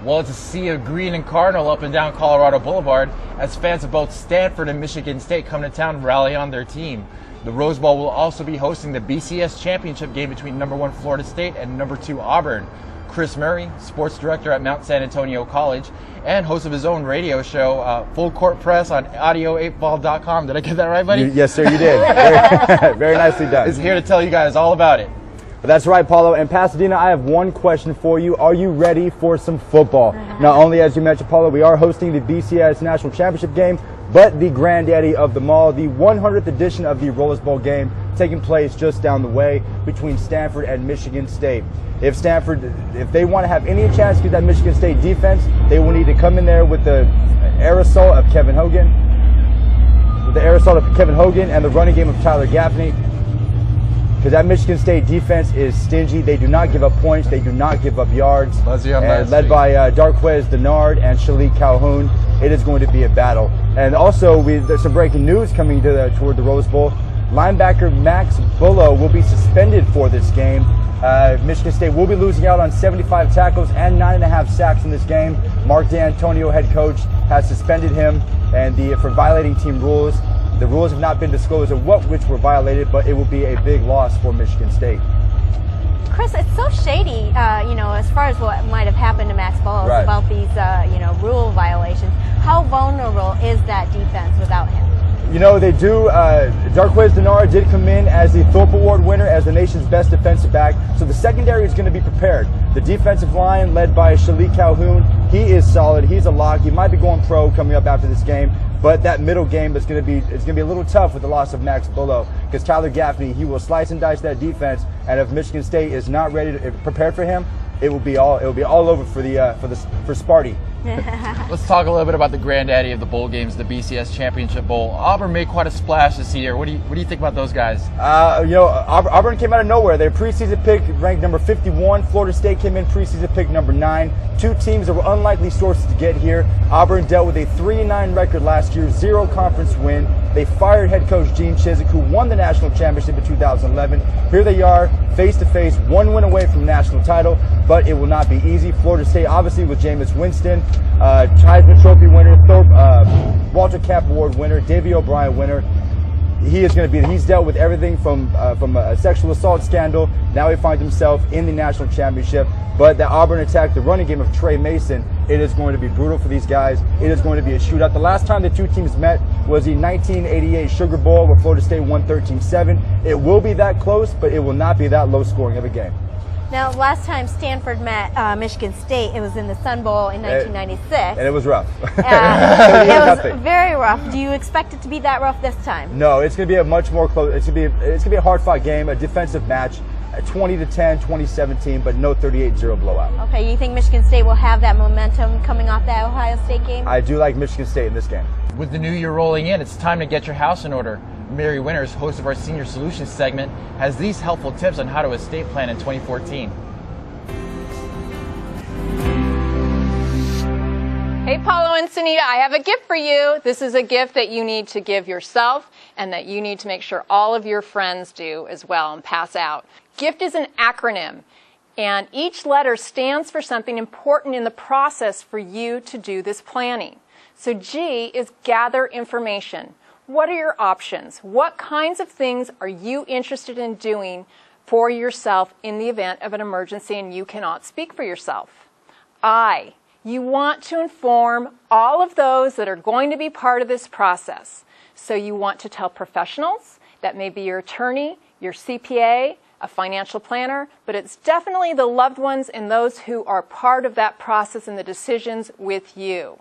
Well, it's a sea of green and cardinal up and down Colorado Boulevard as fans of both Stanford and Michigan State come to town and rally on their team. The Rose Bowl will also be hosting the BCS championship game between #1 Florida State and #2 Auburn. Chris Murray, sports director at Mount San Antonio College and host of his own radio show, Full Court Press on audio8ball.com. Did I get that right, buddy? Yes, sir, you did. Very nicely done. Is here to tell you guys all about it. That's right, Paulo. In Pasadena, I have one question for you. Are you ready for some football? Not only, as you mentioned, Paulo, we are hosting the BCS National Championship game, but the granddaddy of them all, the 100th edition of the Rose Bowl game, taking place just down the way between Stanford and Michigan State. If they want to have any chance to get that Michigan State defense, they will need to come in there with the aerosol of Kevin Hogan, and the running game of Tyler Gaffney. Because that Michigan State defense is stingy. They do not give up points. They do not give up yards. Led by Darquez Denard and Shalik Calhoun, it is going to be a battle. And also, there's some breaking news coming toward the Rose Bowl. Linebacker Max Bullough will be suspended for this game. Michigan State will be losing out on 75 tackles and 9.5 sacks in this game. Mark D'Antonio, head coach, has suspended him for violating team rules. The rules have not been disclosed of which were violated, but it will be a big loss for Michigan State. Chris, it's so shady, as far as what might have happened to Max Bullough about these, rule violations. How vulnerable is that defense without him? They do. Darquez Denard did come in as the Thorpe Award winner as the nation's best defensive back, so the secondary is going to be prepared. The defensive line, led by Shalik Calhoun, he is solid. He's a lock. He might be going pro coming up after this game, but that middle game is going to be a little tough with the loss of Max Bullough, because Tyler Gaffney, he will slice and dice that defense, and if Michigan State is not prepared for him, it will be all over for Sparty. Let's talk a little bit about the granddaddy of the bowl games, the BCS Championship Bowl. Auburn made quite a splash this year. What do you think about those guys? Auburn came out of nowhere. Their preseason pick ranked number 51. Florida State came in preseason pick number 9. Two teams that were unlikely sources to get here. Auburn dealt with a 3-9 record last year, 0 conference win. They fired head coach Gene Chizik, who won the national championship in 2011. Here they are, face to face, 1 win away from the national title, but it will not be easy. Florida State, obviously, with Jameis Winston, Heisman Trophy winner, Walter Camp Award winner, Davey O'Brien winner. He's dealt with everything from a sexual assault scandal. Now he finds himself in the national championship. But the Auburn attack, the running game of Trey Mason, it is going to be brutal for these guys. It is going to be a shootout. The last time the two teams met was the 1988 Sugar Bowl, where Florida State won 13-7. It will be that close, but it will not be that low scoring of a game. Now, last time Stanford met Michigan State, it was in the Sun Bowl in 1996. And it was rough. It was very rough. Do you expect it to be that rough this time? No, it's going to be a much more close. It's going to be a hard-fought game, a defensive match, 20-10, 2017, but no 38-0 blowout. Okay, you think Michigan State will have that momentum coming off that Ohio State game? I do like Michigan State in this game. With the new year rolling in, it's time to get your house in order. Mary Winters, host of our Senior Solutions segment, has these helpful tips on how to estate plan in 2014. Hey, Paulo and Sunita, I have a gift for you. This is a gift that you need to give yourself and that you need to make sure all of your friends do as well and pass out. GIFT is an acronym, and each letter stands for something important in the process for you to do this planning. So G is gather information. What are your options? What kinds of things are you interested in doing for yourself in the event of an emergency and you cannot speak for yourself? I, you want to inform all of those that are going to be part of this process. So you want to tell professionals, that may be your attorney, your CPA, a financial planner, but it's definitely the loved ones and those who are part of that process and the decisions with you.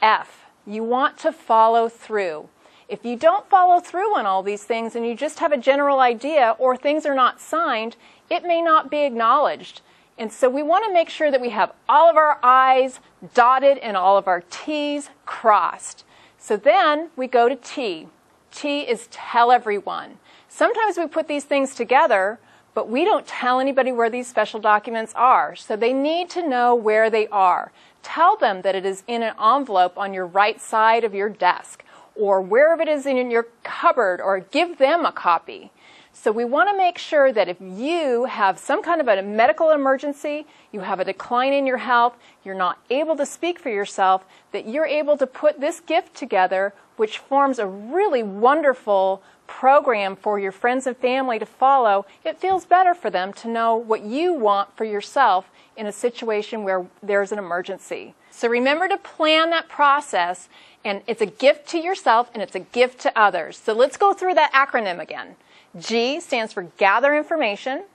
F, you want to follow through. If you don't follow through on all these things and you just have a general idea or things are not signed, it may not be acknowledged. And so we want to make sure that we have all of our I's dotted and all of our T's crossed. So then we go to T. T is tell everyone. Sometimes we put these things together, but we don't tell anybody where these special documents are. So they need to know where they are. Tell them that it is in an envelope on your right side of your desk, or wherever it is in your cupboard, or give them a copy. So we want to make sure that if you have some kind of a medical emergency, you have a decline in your health, you're not able to speak for yourself, that you're able to put this gift together, which forms a really wonderful program for your friends and family to follow. It feels better for them to know what you want for yourself in a situation where there's an emergency. So remember to plan that process, and it's a gift to yourself and it's a gift to others. So let's go through that acronym again. G stands for gather information.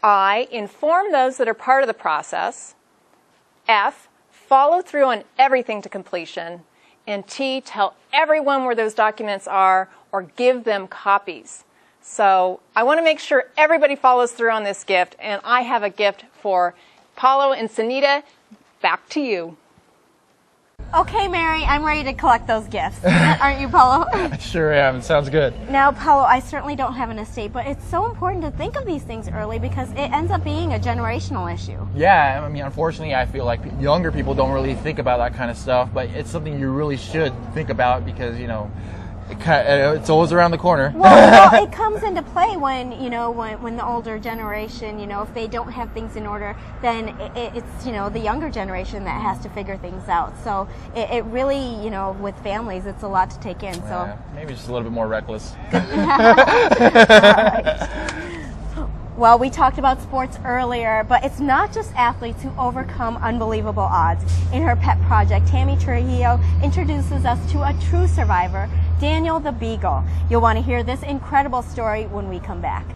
I, inform those that are part of the process. F, follow through on everything to completion. And T, tell everyone where those documents are or give them copies. So I want to make sure everybody follows through on this gift, and I have a gift for Paulo and Sunita. Back to you. Okay, Mary, I'm ready to collect those gifts. Aren't you, Paulo? I sure am. Sounds good. Now, Paulo, I certainly don't have an estate, but it's so important to think of these things early because it ends up being a generational issue. Yeah, I mean, unfortunately, I feel like younger people don't really think about that kind of stuff, but it's something you really should think about because, you know, it's always around the corner. Well, it comes into play when, you know, when the older generation, you know, if they don't have things in order, then it's, you know, the younger generation that has to figure things out. So it really, you know, with families, it's a lot to take in. So maybe just a little bit more reckless. Well, we talked about sports earlier, but it's not just athletes who overcome unbelievable odds. In her pet project, Tammy Trujillo introduces us to a true survivor, Daniel the Beagle. You'll want to hear this incredible story when we come back.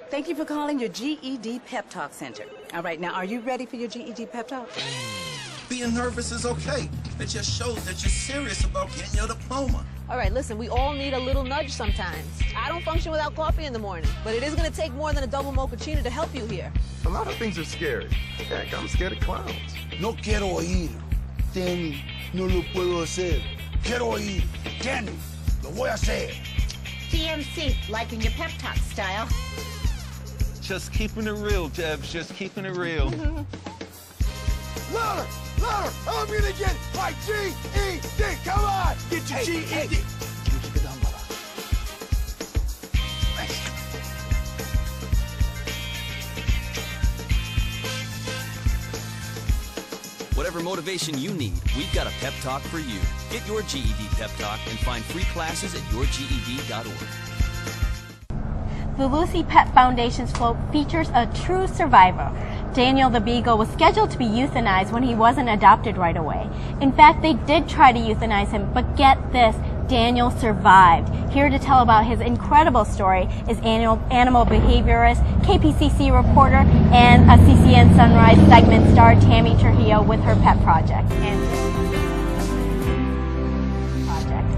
Thank you for calling your GED Pep Talk Center. All right, now, are you ready for your GED Pep Talk? Being nervous is okay. It just shows that you're serious about getting your diploma. All right, listen, we all need a little nudge sometimes. I don't function without coffee in the morning, but it is going to take more than a double mochaccino to help you here. A lot of things are scary. Heck, I'm scared of clowns. No quiero oír. Danny, no lo puedo hacer. Quiero oír. Danny, lo voy a hacer. TMC, liking your pep talk style. Just keeping it real, Debs. Just keeping it real. Louder! Louder! I'm gonna get my GED! Come on! Get your GED! Hey. Whatever motivation you need, we've got a pep talk for you. Get your GED Pep Talk and find free classes at yourged.org. The Lucy Pet Foundation's float features a true survivor. Daniel the Beagle was scheduled to be euthanized when he wasn't adopted right away. In fact, they did try to euthanize him, but get this, Daniel survived. Here to tell about his incredible story is animal behaviorist, KPCC reporter, and a CCN Sunrise segment star, Tammy Trujillo, with her pet project.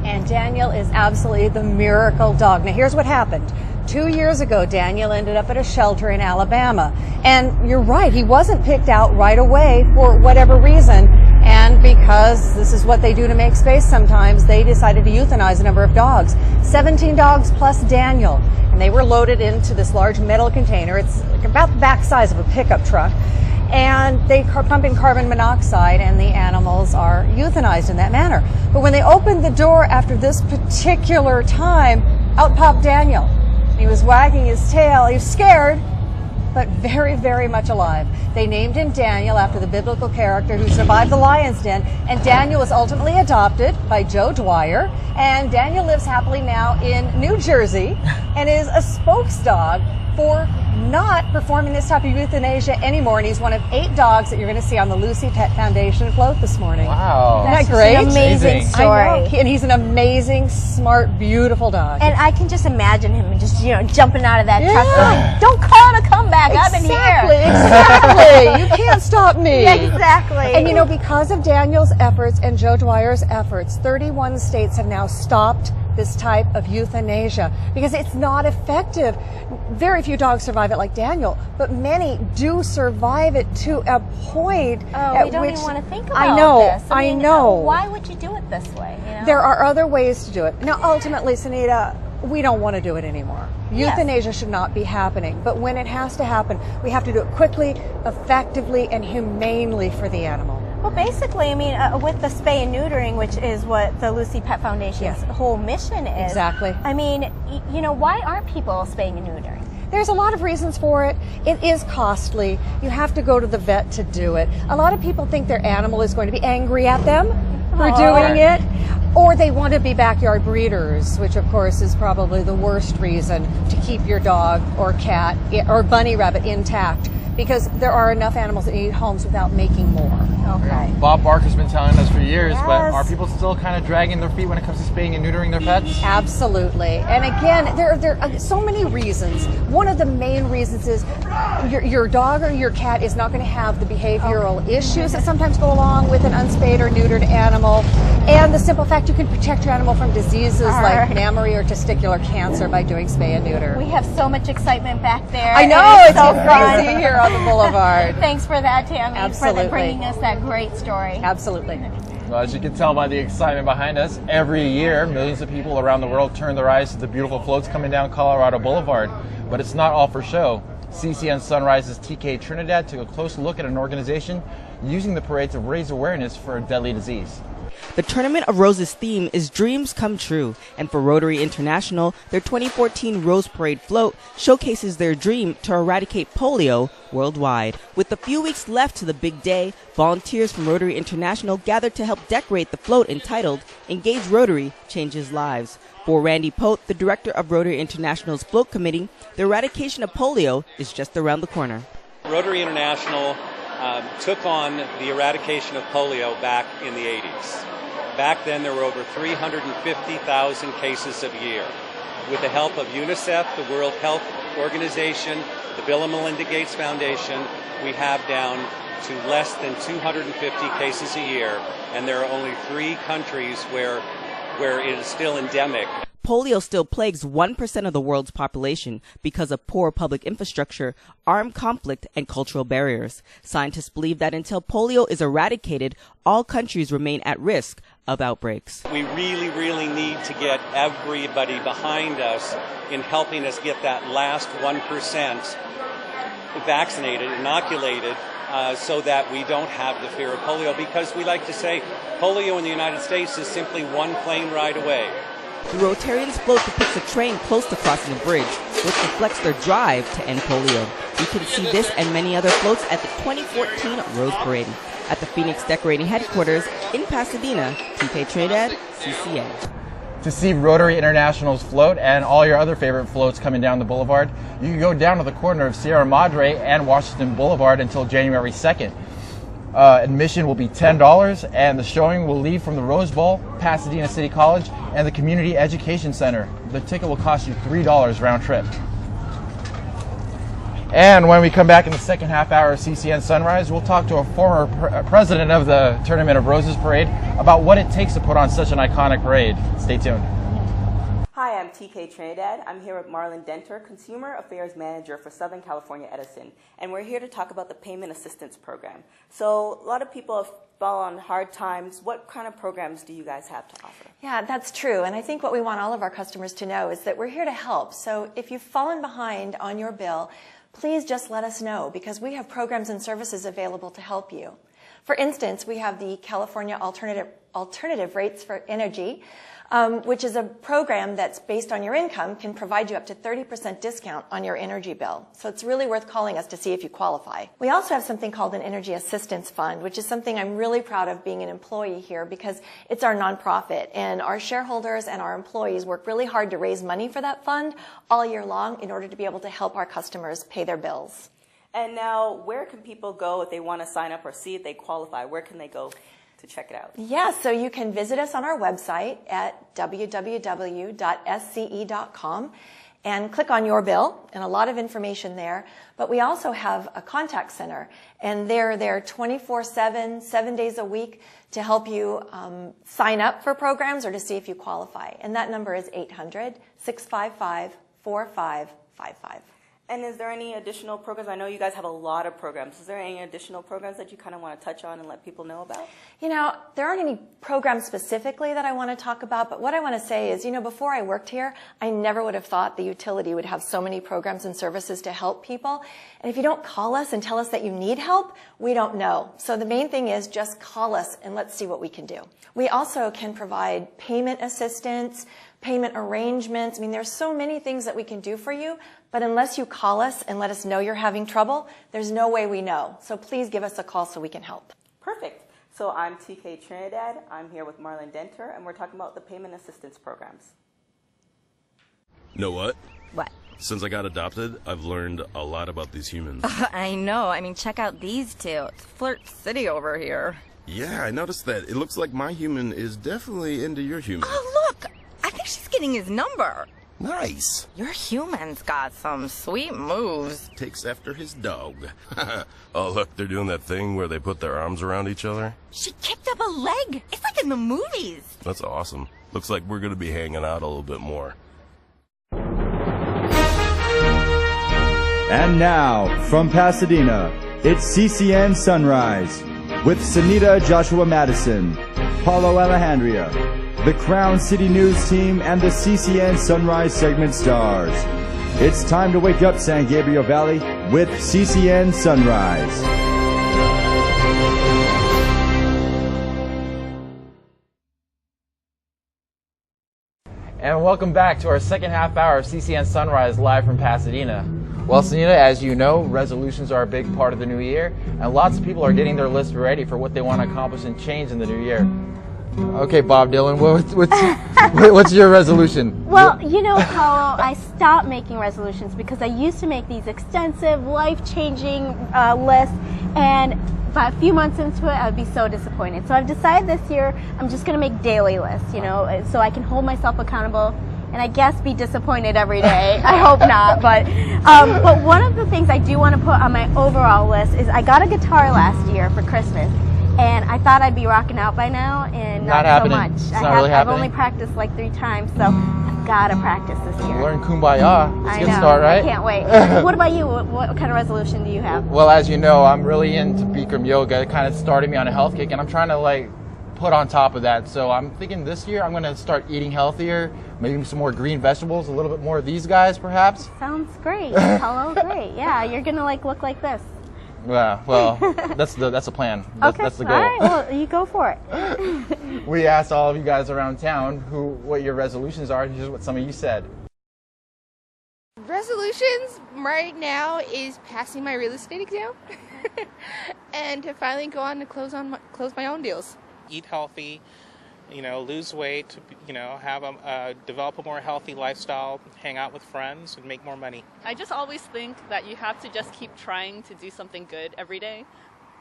And Daniel is absolutely the miracle dog. Now, here's what happened. 2 years ago, Daniel ended up at a shelter in Alabama. And you're right, he wasn't picked out right away for whatever reason. And because this is what they do to make space sometimes, they decided to euthanize a number of dogs. 17 dogs plus Daniel. And they were loaded into this large metal container. It's about the back size of a pickup truck. And they pump in carbon monoxide, and the animals are euthanized in that manner. But when they opened the door after this particular time, out popped Daniel. He was wagging his tail. He was scared, but very, very much alive. They named him Daniel after the biblical character who survived the lion's den, and Daniel was ultimately adopted by Joe Dwyer. And Daniel lives happily now in New Jersey and is a spokesdog for not performing this type of euthanasia anymore. And he's one of 8 dogs that you're going to see on the Lucy Pet Foundation float this morning. Wow. That's Isn't that great? An amazing story. I know. And he's an amazing, smart, beautiful dog. And I can just imagine him just, you know, jumping out of that truck going, don't call it a comeback, I've been here. Exactly. You can't stop me. Yeah, exactly. And you know, because of Daniel's efforts and Joe Dwyer's efforts, 31 states have now stopped this type of euthanasia because it's not effective. Very few dogs survive it like Daniel, but many do survive it to a point at we don't which even want to think about this. I know. Why would you do it this way? You know? There are other ways to do it. Now, ultimately, Sunita, we don't want to do it anymore. Euthanasia should not be happening, but when it has to happen, we have to do it quickly, effectively, and humanely for the animal. Well, basically, I mean, with the spay and neutering, which is what the Lucy Pet Foundation's whole mission is. Exactly. I mean, you know, why aren't people spaying and neutering? There's a lot of reasons for it. It is costly. You have to go to the vet to do it. A lot of people think their animal is going to be angry at them for doing it, or they want to be backyard breeders, which of course is probably the worst reason to keep your dog or cat or bunny rabbit intact, because there are enough animals that need homes without making more. Okay. Bob Barker's been telling us for years, but are people still kind of dragging their feet when it comes to spaying and neutering their pets? Absolutely. And again, there are so many reasons. One of the main reasons is your dog or your cat is not going to have the behavioral issues that sometimes go along with an unspayed or neutered animal. And the simple fact you can protect your animal from diseases like mammary or testicular cancer by doing spay and neuter. We have so much excitement back there. I know, it's so crazy here on the boulevard. Thanks for that, Tammy, Absolutely. for bringing us that great story. Absolutely. Well, as you can tell by the excitement behind us, every year millions of people around the world turn their eyes to the beautiful floats coming down Colorado Boulevard. But it's not all for show. CCN Sunrise's TK Trinidad took a close look at an organization using the parade to raise awareness for a deadly disease. The Tournament of Roses theme is Dreams Come True, and for Rotary International, their 2014 Rose Parade float showcases their dream to eradicate polio worldwide. With a few weeks left to the big day, volunteers from Rotary International gathered to help decorate the float entitled Engage Rotary, Changes Lives. For Randy Pote, the director of Rotary International's float committee, the eradication of polio is just around the corner. Rotary International took on the eradication of polio back in the 80s. Back then, there were over 350,000 cases a year. With the help of UNICEF, the World Health Organization, the Bill and Melinda Gates Foundation, we have down to less than 250 cases a year, and there are only 3 countries where it is still endemic. Polio still plagues 1% of the world's population because of poor public infrastructure, armed conflict, and cultural barriers. Scientists believe that until polio is eradicated, all countries remain at risk of outbreaks. We really need to get everybody behind us in helping us get that last 1% vaccinated, inoculated, so that we don't have the fear of polio, because we like to say polio in the United States is simply one plane ride away. The Rotarians float depicts a train close to crossing a bridge, which reflects their drive to end polio. You can see this and many other floats at the 2014 Rose Parade. At the Phoenix Decorating Headquarters in Pasadena, TK Trinidad, CCN. To see Rotary International's float and all your other favorite floats coming down the boulevard, you can go down to the corner of Sierra Madre and Washington Boulevard until January 2nd. Admission will be $10, and the showing will leave from the Rose Bowl, Pasadena City College, and the Community Education Center. The ticket will cost you $3 round trip. And when we come back in the second half hour of CCN Sunrise, we'll talk to a former president of the Tournament of Roses Parade about what it takes to put on such an iconic parade. Stay tuned. Hi, I'm TK Trinidad. I'm here with Marland Enter, Consumer Affairs Manager for Southern California Edison, and we're here to talk about the Payment Assistance Program. So a lot of people have fallen on hard times. What kind of programs do you guys have to offer? Yeah, that's true, and I think what we want all of our customers to know is that we're here to help. So if you've fallen behind on your bill, please just let us know, because we have programs and services available to help you. For instance, we have the California Alternative Rates for Energy, which is a program that's based on your income, can provide you up to 30% discount on your energy bill. So it's really worth calling us to see if you qualify. We also have something called an Energy Assistance Fund, which is something I'm really proud of being an employee here, because it's our nonprofit, and our shareholders and our employees work really hard to raise money for that fund all year long in order to be able to help our customers pay their bills. And now, where can people go if they want to sign up or see if they qualify? Where can they go to check it out? Yeah, so you can visit us on our website at www.sce.com and click on your bill, and a lot of information there. But we also have a contact center, and they're there 24/7, 7 days a week to help you sign up for programs or to see if you qualify. And that number is 800-655-4555. And is there any additional programs? I know you guys have a lot of programs. Is there any additional programs that you kind of want to touch on and let people know about? You know, there aren't any programs specifically that I want to talk about, but what I want to say is, you know, before I worked here, I never would have thought the utility would have so many programs and services to help people. And if you don't call us and tell us that you need help, we don't know. So the main thing is just call us and let's see what we can do. We also can provide payment assistance, payment arrangements. I mean, there's so many things that we can do for you, but unless you call us and let us know you're having trouble, there's no way we know. So please give us a call so we can help. Perfect. So I'm TK Trinidad. I'm here with Marland Enter, and we're talking about the payment assistance programs. Know what? What? Since I got adopted, I've learned a lot about these humans. I know. I mean, check out these two. It's Flirt City over here. Yeah, I noticed that. It looks like my human is definitely into your human. Oh, look! I think she's getting his number. Nice. Your human's got some sweet moves. Takes after his dog. Oh, look, they're doing that thing where they put their arms around each other. She kicked up a leg. It's like in the movies. That's awesome. Looks like we're going to be hanging out a little bit more. And now, from Pasadena, it's CCN Sunrise with Sunita Joshua Madison, Paulo Alejandria, the Crown City News team, and the CCN Sunrise segment stars. It's time to wake up, San Gabriel Valley, with CCN Sunrise. And welcome back to our second half hour of CCN Sunrise live from Pasadena. Well, Sunita, as you know, resolutions are a big part of the new year, and lots of people are getting their list ready for what they want to accomplish and change in the new year. Okay, Bob Dylan, what's your resolution? Well, you know, Paulo, I stopped making resolutions because I used to make these extensive, life-changing lists, and by a few months into it, I would be so disappointed. So I've decided this year I'm just going to make daily lists, you know, so I can hold myself accountable and I guess be disappointed every day. I hope not, but one of the things I do want to put on my overall list is I got a guitar last year for Christmas, and I thought I'd be rocking out by now, and not so much. It's not really happening. I've only practiced like 3 times, so I've got to practice this year. Learn Kumbaya. It's a good start, right? I can't wait. What about you? What kind of resolution do you have? Well, as you know, I'm really into Bikram yoga. It kind of started me on a health kick, and I'm trying to put on top of that. So I'm thinking this year I'm going to start eating healthier, maybe some more green vegetables, a little bit more of these guys perhaps. Sounds great. Hello, great. Yeah, you're going to look like this. Yeah, well, that's the plan. That's the goal. All right, well, you go for it. We asked all of you guys around town what your resolutions are. Here's what some of you said. Resolutions right now is passing my real estate exam and to finally go on to close my own deals. Eat healthy, lose weight, develop a more healthy lifestyle, hang out with friends, and make more money. I just always think that you have to just keep trying to do something good every day,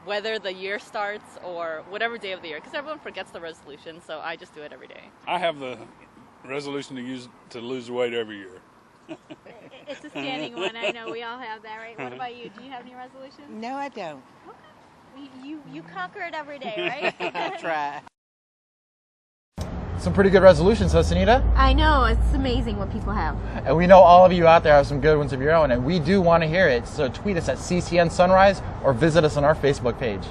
whether the year starts or whatever day of the year, because everyone forgets the resolution, so I just do it every day. I have the resolution to lose weight every year. It's a standing one. I know we all have that, right? What about you? Do you have any resolutions? No, I don't. Okay. You conquer it every day, right? I try. Some pretty good resolutions, huh, Sunita? I know. It's amazing what people have. And we know all of you out there have some good ones of your own, and we do want to hear it. So tweet us at CCN Sunrise or visit us on our Facebook page.